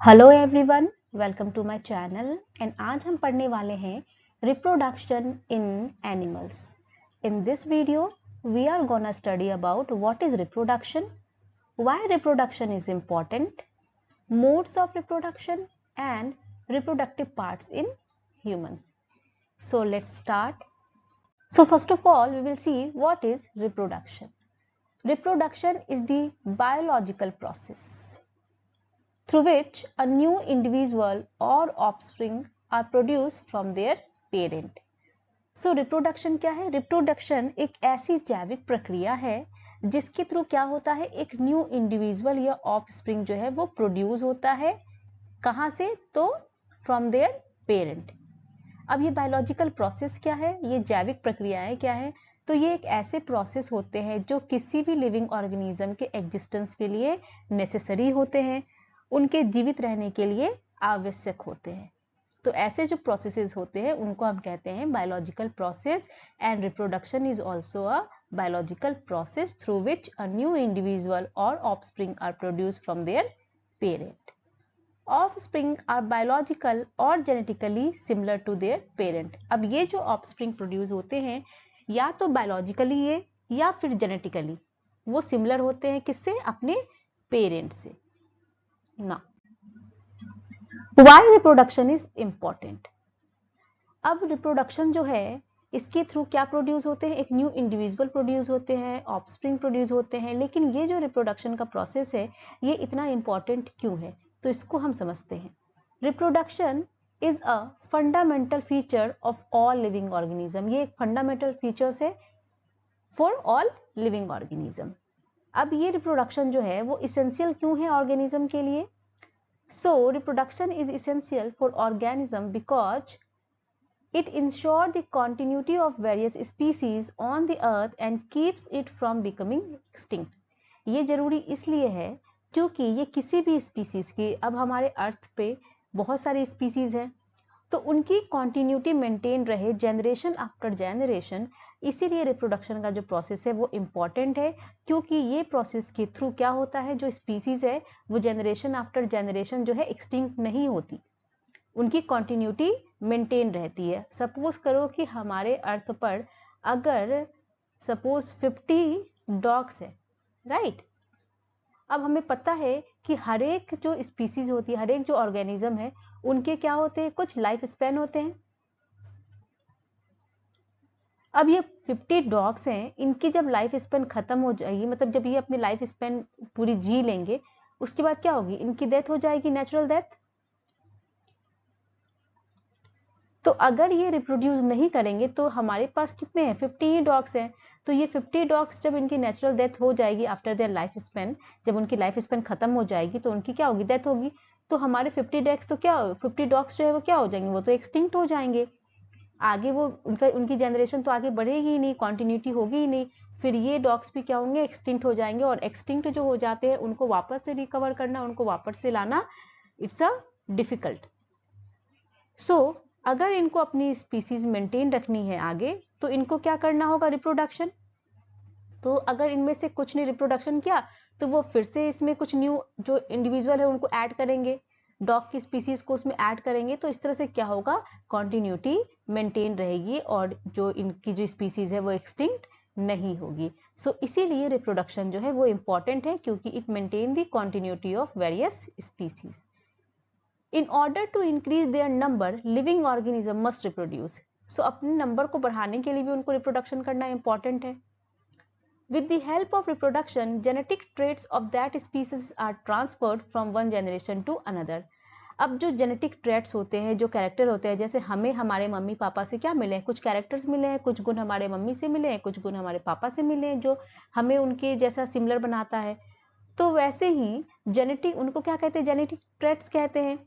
Hello everyone, welcome to my channel and आज हम पढ़ने वाले हैं reproduction in animals. In this video we are gonna study about what is reproduction, why reproduction is important, modes of reproduction and reproductive parts in humans. So let's start. So first of all we will see what is reproduction. Reproduction is the biological process through which a new individual or offspring are produced from their parent. So reproduction क्या है? Reproduction एक ऐसी जैविक प्रक्रिया है जिसके through क्या होता है, एक न्यू इंडिविजुअल या ऑफस्प्रिंग जो है वो प्रोड्यूस होता है। कहाँ से? तो फ्रॉम देयर पेरेंट। अब ये बायोलॉजिकल प्रोसेस क्या है, ये जैविक प्रक्रियाएं क्या है? तो ये एक ऐसे प्रोसेस होते हैं जो किसी भी लिविंग ऑर्गेनिज्म के एग्जिस्टेंस के लिए नेसेसरी होते हैं, उनके जीवित रहने के लिए आवश्यक होते हैं। तो ऐसे जो प्रोसेसेस होते हैं उनको हम कहते हैं biological process and reproduction is also a biological process through which a new individual or offspring are produced from their parent. Offspring are biological or genetically similar to their parent. अब ये जो offspring produce होते हैं या तो biologically ये या फिर जेनेटिकली वो सिमिलर होते हैं, किससे? अपने पेरेंट से ना। Why reproduction is important. अब रिप्रोडक्शन जो है इसके थ्रू क्या प्रोड्यूस होते हैं, एक न्यू इंडिविजुअल प्रोड्यूस होते हैं, ऑफस्प्रिंग प्रोड्यूस होते हैं। लेकिन ये जो रिप्रोडक्शन का प्रोसेस है ये इतना इंपॉर्टेंट क्यों है, तो इसको हम समझते हैं। Reproduction is a fundamental feature of all living organism. ये एक फंडामेंटल फीचर्स है फॉर ऑल लिविंग ऑर्गेनिज्म। अब ये रिप्रोडक्शन जो है वो इसेंशियल क्यों है ऑर्गेनिज्म के लिए? So reproduction is essential for organism because it ensures the continuity of various species on the earth and keeps it from becoming extinct. ये जरूरी इसलिए है क्योंकि ये किसी भी स्पीसीज की, अब हमारे अर्थ पे बहुत सारी स्पीसीज हैं तो उनकी कॉन्टिन्यूटी मेंटेन रहे जनरेशन आफ्टर जनरेशन, इसीलिए रिप्रोडक्शन का जो प्रोसेस है वो इम्पॉर्टेंट है। क्योंकि ये प्रोसेस के थ्रू क्या होता है, जो स्पीसीज है वो जनरेशन आफ्टर जनरेशन जो है एक्सटिंक्ट नहीं होती, उनकी कॉन्टिन्यूटी मेंटेन रहती है। सपोज करो कि हमारे अर्थ पर अगर सपोज 50 डॉग्स है, राइट। अब हमें पता है कि हर एक जो स्पीसीज होती है, हर एक जो ऑर्गेनिज्म है उनके क्या होते हैं, कुछ लाइफ स्पैन होते हैं। अब ये 50 डॉग्स हैं, इनकी जब लाइफ स्पैन खत्म हो जाएगी, मतलब जब ये अपनी लाइफ स्पैन पूरी जी लेंगे उसके बाद क्या होगी, इनकी डेथ हो जाएगी, नेचुरल डेथ। तो अगर ये रिप्रोड्यूस नहीं करेंगे तो हमारे पास कितने हैं, 50 ही डॉग्स हैं। तो ये 50 डॉग्स जब इनकी नेचुरल डेथ हो जाएगी आफ्टर देयर लाइफ स्पेन, जब उनकी लाइफ स्पेन खत्म हो जाएगी तो उनकी क्या होगी, डेथ होगी। तो हमारे 50 डॉग्स तो क्या, 50 डॉग्स जो है वो क्या हो जाएंगे, वो तो एक्सटिंक्ट हो जाएंगे। आगे वो उनकी जनरेशन तो आगे बढ़ेगी ही नहीं, कॉन्टिन्यूटी होगी ही नहीं। फिर ये डॉग्स भी क्या होंगे, एक्सटिंक्ट हो जाएंगे। और एक्सटिंक्ट जो हो जाते हैं उनको वापस से रिकवर करना, उनको वापस से लाना, इट्स अ डिफिकल्ट। सो अगर इनको अपनी स्पीसीज मेंटेन रखनी है आगे, तो इनको क्या करना होगा, रिप्रोडक्शन। तो अगर इनमें से कुछ ने रिप्रोडक्शन किया तो वो फिर से इसमें कुछ न्यू जो इंडिविजुअल है उनको ऐड करेंगे, डॉग की स्पीसीज को उसमें ऐड करेंगे। तो इस तरह से क्या होगा, कॉन्टिन्यूटी मेंटेन रहेगी और जो इनकी जो स्पीसीज है वो एक्सटिंक्ट नहीं होगी। सो इसीलिए रिप्रोडक्शन जो है वो इंपॉर्टेंट है, क्योंकि it maintain the continuity of various species. In order to increase their number, living organism must reproduce. So अपने नंबर को बढ़ाने के लिए भी उनको रिप्रोडक्शन करना इंपॉर्टेंट है। With the help of reproduction, genetic traits of that species are transferred from one generation to another. अब जो जेनेटिक ट्रेट्स होते हैं, जो कैरेक्टर होते हैं, जैसे हमें हमारे मम्मी पापा से क्या मिले हैं, कुछ कैरेक्टर्स मिले हैं, कुछ गुण हमारे मम्मी से मिले हैं, कुछ गुण हमारे पापा से मिले हैं जो हमें उनके जैसा सिमिलर बनाता है। तो वैसे ही जेनेटिक, उनको क्या कहते हैं, जेनेटिक ट्रेट्स कहते हैं।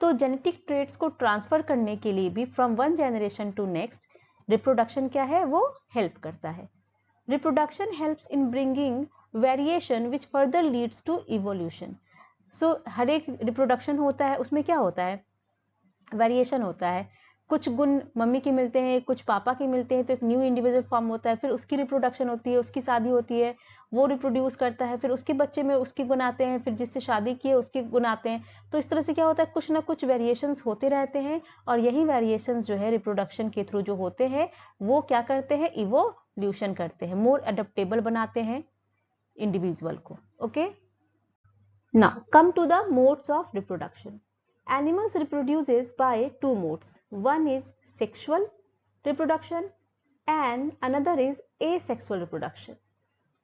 तो जेनेटिक ट्रेट्स को ट्रांसफर करने के लिए भी from one generation to next reproduction क्या है, वो हेल्प करता है। Reproduction helps in bringing variation which further leads to evolution. So हर एक रिप्रोडक्शन होता है उसमें क्या होता है, वेरिएशन होता है। कुछ गुण मम्मी के मिलते हैं, कुछ पापा के मिलते हैं, तो एक न्यू इंडिविजुअल फॉर्म होता है, फिर उसकी रिप्रोडक्शन होती है, उसकी शादी होती है, वो रिप्रोड्यूस करता है, फिर उसके बच्चे में उसके गुण आते हैं, फिर जिससे शादी की है उसके गुण आते हैं। तो इस तरह से क्या होता है, कुछ ना कुछ वेरिएशंस होते रहते हैं, और यही वेरिएशंस जो है रिप्रोडक्शन के थ्रू जो होते हैं वो क्या करते हैं, इवोल्यूशन करते हैं, मोर अडेप्टेबल बनाते हैं इंडिविजुअल को। Okay, now come to the modes of reproduction. Animals reproduces by two modes. One is sexual reproduction and another is asexual reproduction.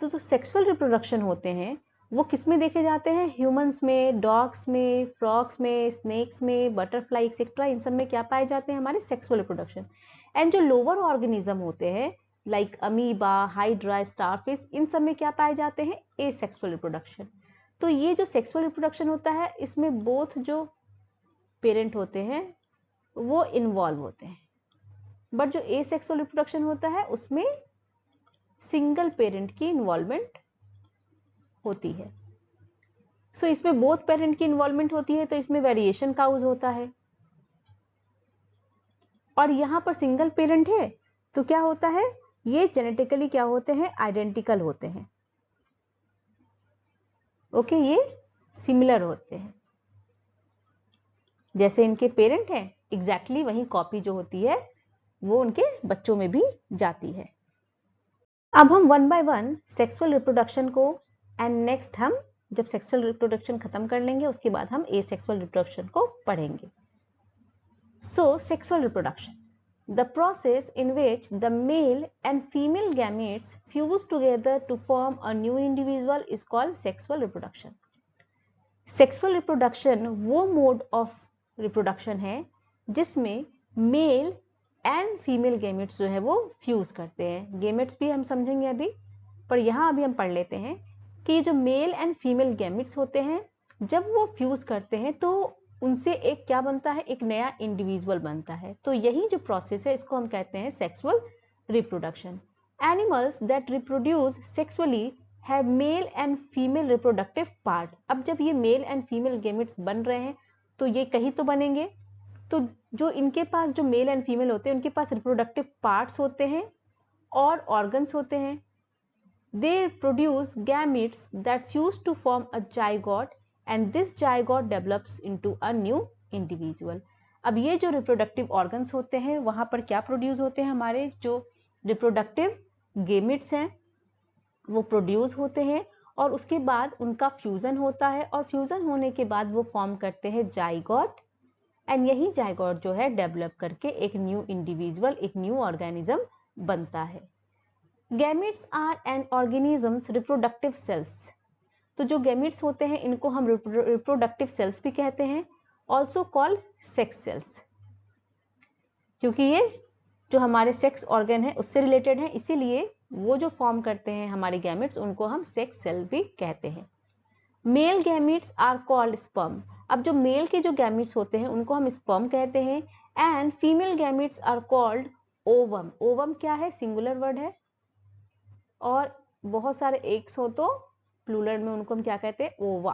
तो जो sexual reproduction होते हैं वो किस में देखे जाते हैं, ह्यूमंस में, डॉग्स में, फ्रॉग्स में, स्नेक्स में, बटरफ्लाई एक्सेट्रा, इन सब में क्या पाए जाते हैं, हमारे सेक्सुअल रिप्रोडक्शन। एंड जो लोअर ऑर्गेनिज्म होते हैं लाइक अमीबा, हाइड्रा, स्टारफिश, इन सब में क्या पाए जाते हैं, एसेक्सुअल रिप्रोडक्शन। तो ये जो सेक्सुअल रिप्रोडक्शन होता है इसमें बोथ जो पेरेंट होते हैं वो इन्वॉल्व होते हैं, बट जो एसेक्सुअल रिप्रोडक्शन होता है उसमें सिंगल पेरेंट की इन्वॉल्वमेंट होती है। सो इसमें बोथ पेरेंट की इन्वॉल्वमेंट होती है, तो इसमें वेरिएशन काउज होता है। और यहां पर सिंगल पेरेंट है तो क्या होता है, ये जेनेटिकली क्या होते हैं, आइडेंटिकल होते हैं। ओके, ये सिमिलर होते हैं, जैसे इनके पेरेंट हैं एग्जैक्टली वही कॉपी जो होती है वो उनके बच्चों में भी जाती है। अब हम one by one sexual reproduction को, एंड नेक्स्ट हम जब सेक्सुअल रिप्रोडक्शन खत्म कर लेंगे उसके बाद हम एसेक्सुअल रिप्रोडक्शन को पढ़ेंगे। सो sexual reproduction, the process in which the male and female gametes fuse together to form a new individual is called sexual reproduction. Sexual reproduction वो mode of reproduction है जिसमें मेल एंड फीमेल गेमेट्स जो है वो fuse करते हैं। Gametes भी हम समझेंगे अभी, पर यहाँ अभी हम पढ़ लेते हैं कि जो मेल एंड फीमेल गेमेट्स होते हैं जब वो फ्यूज करते हैं तो उनसे एक क्या बनता है, एक नया इंडिविजुअल बनता है। तो यही जो प्रोसेस है इसको हम कहते हैं sexual reproduction. Animals that reproduce sexually have male and female reproductive part. अब जब ये मेल एंड फीमेल गेमेट्स बन रहे हैं तो ये कहीं तो बनेंगे, तो जो इनके पास जो मेल एंड फीमेल होते हैं उनके पास रिप्रोडक्टिव पार्ट्स होते हैं और ऑर्गन्स होते हैं। They produce gametes that fuse to form a zygote and this zygote develops into a new individual. अब ये जो रिप्रोडक्टिव ऑर्गन्स होते हैं वहां पर क्या प्रोड्यूस होते हैं, हमारे जो रिप्रोडक्टिव गेमेट्स हैं वो प्रोड्यूस होते हैं और उसके बाद उनका फ्यूजन होता है और फ्यूजन होने के बाद वो फॉर्म करते हैं जाइगोट, एंड यही जाइगोट जो है डेवलप करके एक न्यू इंडिविजुअल, एक न्यू ऑर्गेनिज्म बनता है। Gametes are an organisms reproductive cells. तो जो गैमेट्स होते हैं इनको हम रिप्रोडक्टिव सेल्स भी कहते हैं, ऑल्सो कॉल्ड सेक्स सेल्स, क्योंकि ये जो हमारे सेक्स ऑर्गन है उससे रिलेटेड है, इसीलिए वो जो फॉर्म करते हैं हमारे गैमेट्स उनको हम सेक्स सेल भी कहते हैं। Male gametes are called sperm. अब जो मेल के जो गैमेट्स होते हैं उनको हम स्पर्म कहते हैं, and female gametes are called ovum. Ovum क्या है, सिंगुलर वर्ड है, और बहुत सारे एग्स हो तो प्लूरल में उनको हम क्या कहते हैं, ओवा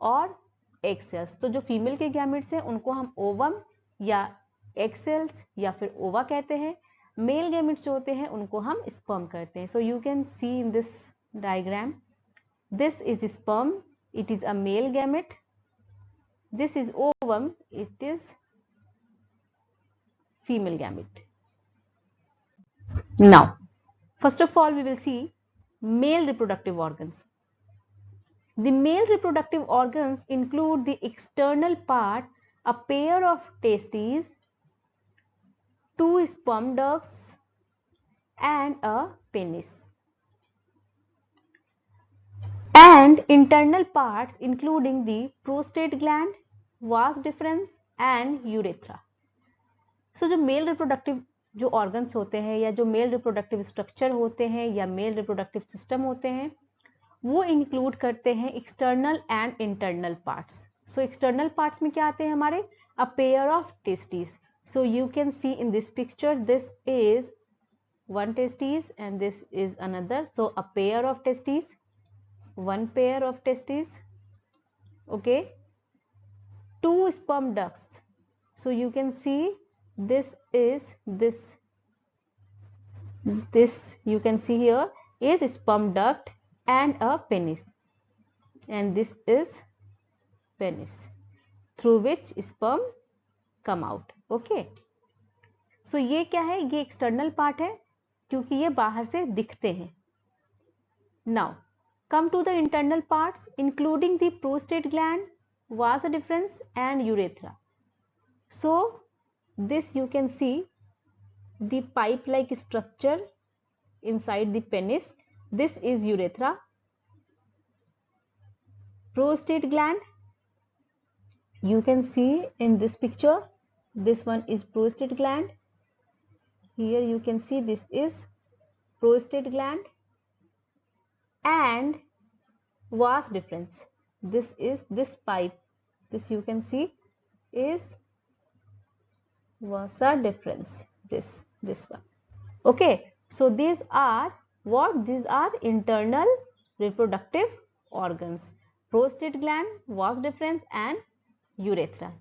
और एग सेल्स। तो जो फीमेल के गैमेट्स हैं उनको हम ओवम या एग सेल्स या फिर ओवा कहते हैं। मेल गैमेट्स जो होते हैं उनको हम स्पर्म कहते हैं। So you can see in this diagram, this is sperm, it is a male gamete, this is ovum, it is female gamete. Now first of all we will see male reproductive organs. The male reproductive organs include the external part, a pair of testes, 2 sperm ducts, and a penis. And internal parts including the prostate gland, vas deferens, and urethra. So जो male reproductive जो organs होते हैं या जो male reproductive structure होते हैं या male reproductive system होते हैं वो इंक्लूड करते हैं external and internal parts. So external parts में क्या आते हैं हमारे, a pair of testis. So you can see in this picture, this is one testis and this is another. So a pair of testis, one pair of testis, okay, 2 sperm ducts. So you can see this you can see here is sperm duct and a penis, and this is penis through which sperm come out. Okay, so ये क्या है, ये external part है क्योंकि ये बाहर से दिखते हैं. Now come to the internal parts including the prostate gland, vas deferens and urethra. So this you can see the pipe like structure inside the penis. This is urethra. Prostate gland, you can see in this picture, this one is prostate gland. Here you can see this is prostate gland. And vas deferens, this is this pipe, this you can see is vasa deferens, this one. Okay, so these are what? These are internal reproductive organs: prostate gland, vas deferens and urethra.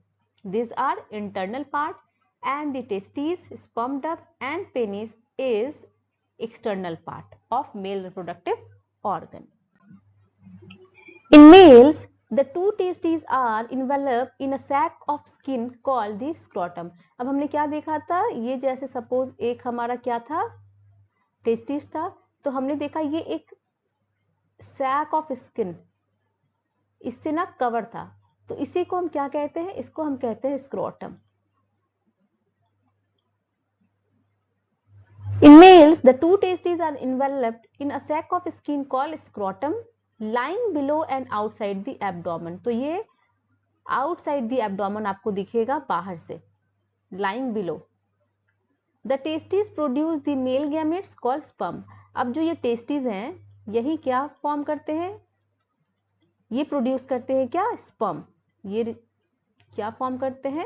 These are internal part, and the testes, sperm duct and penis is external part of male reproductive organ. In males, the two testes are enveloped in a sac of skin called the scrotum. अब हमने क्या देखा था, ये जैसे suppose एक हमारा क्या था, टेस्टिस था, तो हमने देखा ये एक सैक ऑफ स्किन इससे ना कवर था, तो इसी को हम क्या कहते हैं, इसको हम कहते हैं scrotum. In males, the two testes are enveloped in a sac of skin called scrotum, lying below and outside the abdomen. तो ये outside the abdomen आपको दिखेगा बाहर से, lying below. The testes produce the male gametes called sperm. अब जो ये testes हैं, यही क्या फॉर्म करते हैं, ये प्रोड्यूस करते हैं क्या, स्पर्म. ये क्या फॉर्म करते हैं,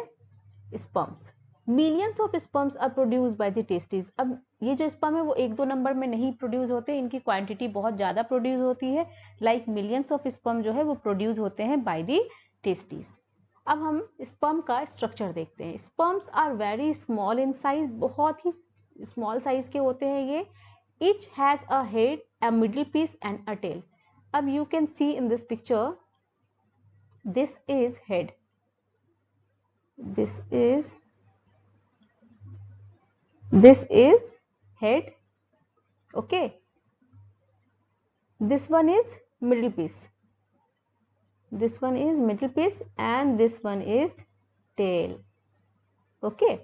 sperms. Millions of sperms are produce by the testis. अब ये जो स्पर्म है वो 1-2 नंबर में नहीं प्रोड्यूस होते, इनकी क्वांटिटी बहुत ज्यादा प्रोड्यूस होती है. लाइक मिलियंस ऑफ स्पर्म जो है वो प्रोड्यूस होते हैं बाय द टेस्टिस. अब हम स्पर्म का स्ट्रक्चर देखते हैं. Sperms are very small in size, बहुत ही स्मॉल साइज के होते हैं ये. Each has a head, a middle piece and a tail. अब you can see in this picture, this is head, this is head. Okay, this one is middle piece, this one is middle piece and this one is tail. Okay,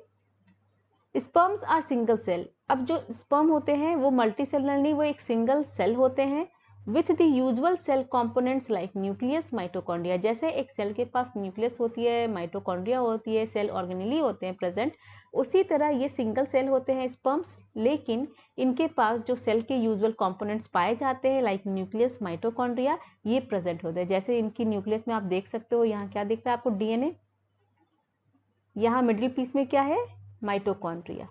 sperms are single cell. अब जो sperm होते हैं वो multi cellular नहीं, वो एक single cell होते हैं with the usual cell components like nucleus, mitochondria. जैसे एक सेल के पास न्यूक्लियस होती है, माइटोकॉन्ड्रिया होती है, सेल ऑर्गेनेली होते हैं प्रेजेंट, उसी तरह ये सिंगल सेल होते हैं स्पर्म्स, लेकिन इनके पास जो सेल के यूजुअल कंपोनेंट्स पाए जाते हैं लाइक न्यूक्लियस, माइटोकॉन्ड्रिया, ये प्रेजेंट होते हैं. जैसे इनकी न्यूक्लियस में आप देख सकते हो, यहाँ क्या दिख रहा है आपको, डीएनए. यहाँ मिडिल पीस में क्या है, mitochondria.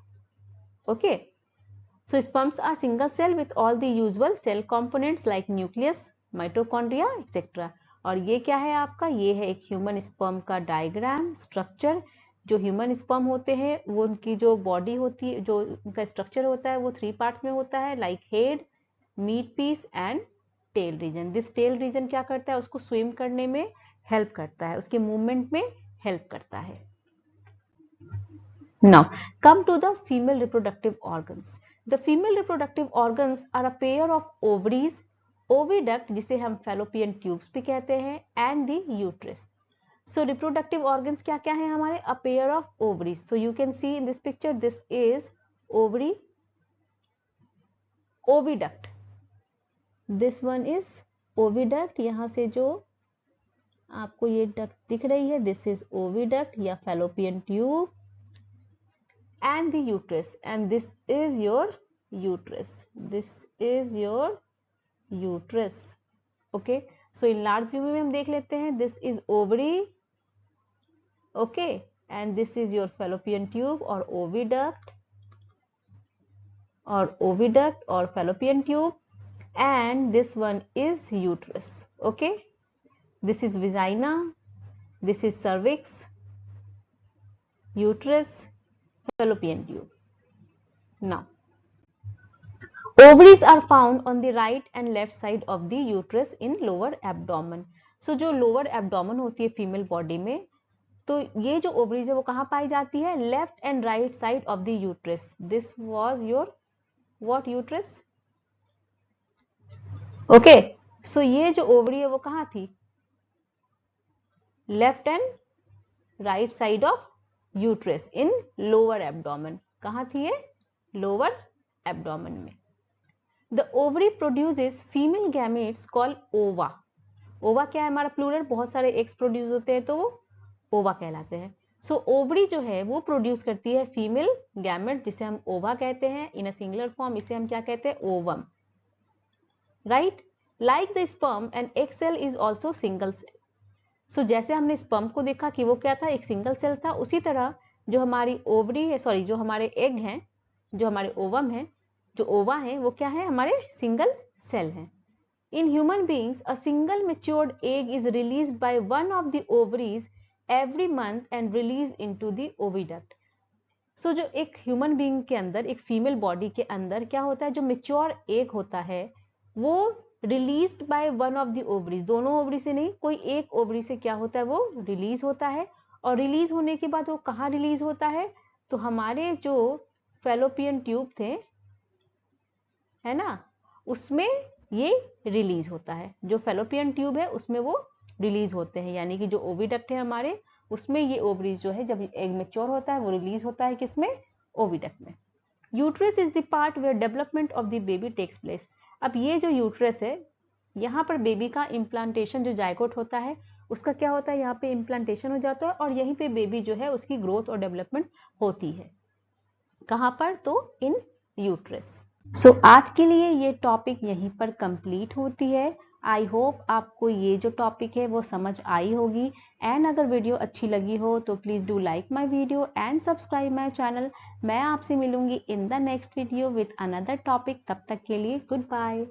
Okay, so sperms are single cell with all the usual cell components like nucleus, mitochondria, etc. और ये क्या है आपका, ये है एक ह्यूमन स्पर्म का डायग्राम स्ट्रक्चर. जो ह्यूमन स्पर्म होते हैं वो उनकी जो बॉडी होती है, जो उनका स्ट्रक्चर होता है वो 3 पार्ट्स में होता है, like head, mid piece and tail region. This tail region क्या करता है, उसको स्विम करने में हेल्प करता है, उसके मूवमेंट में हेल्प करता है. Now come to the female reproductive organs. The female reproductive organs are a pair of ovaries, oviduct जिसे हम fallopian tubes भी कहते हैं, and the uterus. So reproductive organs क्या क्या है हमारे, a pair of ovaries. So you can see in this picture, this is ovary, oviduct. This one is oviduct. यहाँ से जो आपको ये duct दिख रही है, this is oviduct या fallopian tube. And the uterus, and this is your uterus, this is your uterus. Okay, so in large view में हम देख लेते हैं, this is ovary. Okay, and this is your fallopian tube or oviduct or fallopian tube, and this one is uterus. Okay, this is vagina, this is cervix, uterus, fallopian tube. Now, ovaries are found on the right and left side of the uterus in lower abdomen. So जो lower abdomen होती है female body में, तो ये जो ovaries है वो कहाँ पाई जाती है? Left and right side of the uterus. This was your what uterus? Okay, so ये जो ओवरी है वो कहाँ थी? Left and right side of uterus in lower abdomen. कहाँ थी ये? लोअर एब्डोमेन में. The ovary produces female gametes called ova. Ova क्या है हमारा प्लूरल? बहुत सारे एग्स प्रोड्यूस होते हैं तो वो ओवा कहलाते हैं. सो ओवरी जो है वो प्रोड्यूस करती है फीमेल गैमेट जिसे हम ओवा कहते हैं. इन अ सिंगुलर फॉर्म इसे हम क्या कहते हैं? Ovum. Right? Like the sperm and egg cell is also single cell. So जैसे हमने स्पर्म को देखा कि वो क्या था? एक सिंगल सेल था, उसी तरह जो हमारी ओवरी है, सॉरी जो हमारे एग हैं, जो हमारे ओवम है, जो ओवा है, वो क्या है? हमारे सिंगल सेल हैं. In human beings, a single matured egg is released by one of the ovaries every month and released into the oviduct. So जो एक ह्यूमन बीइंग के अंदर, एक फीमेल बॉडी के अंदर क्या होता है? जो मेच्योर एग होता है वो released by one of the ovaries. दोनों ओवरी से नहीं, कोई एक ओवरी से क्या होता है? वो रिलीज होता है. और रिलीज होने के बाद वो कहाँ रिलीज होता है? तो हमारे जो फैलोपियन ट्यूब थे, है ना, उसमें ये रिलीज होता है. जो फैलोपियन ट्यूब है उसमें वो रिलीज होते हैं. यानी कि जो ओविडक्ट है हमारे, उसमें ये ओवरीज जो है जब एग मैच्योर होता है वो रिलीज होता है. किसमें? ओविडक्ट में. Uterus is the part where development of the baby takes place. अब ये जो यूट्रस है, यहाँ पर बेबी का इम्प्लांटेशन, जो जायगोट होता है उसका क्या होता है? यहाँ पे इम्प्लांटेशन हो जाता है और यहीं पे बेबी जो है उसकी ग्रोथ और डेवलपमेंट होती है. कहाँ पर? तो इन यूट्रस. सो आज के लिए ये टॉपिक यहीं पर कंप्लीट होती है. आई होप आपको ये जो टॉपिक है वो समझ आई होगी. एंड अगर वीडियो अच्छी लगी हो तो please do like my video and subscribe my channel. मैं आपसे मिलूंगी in the next video with another topic. तब तक के लिए गुड बाय.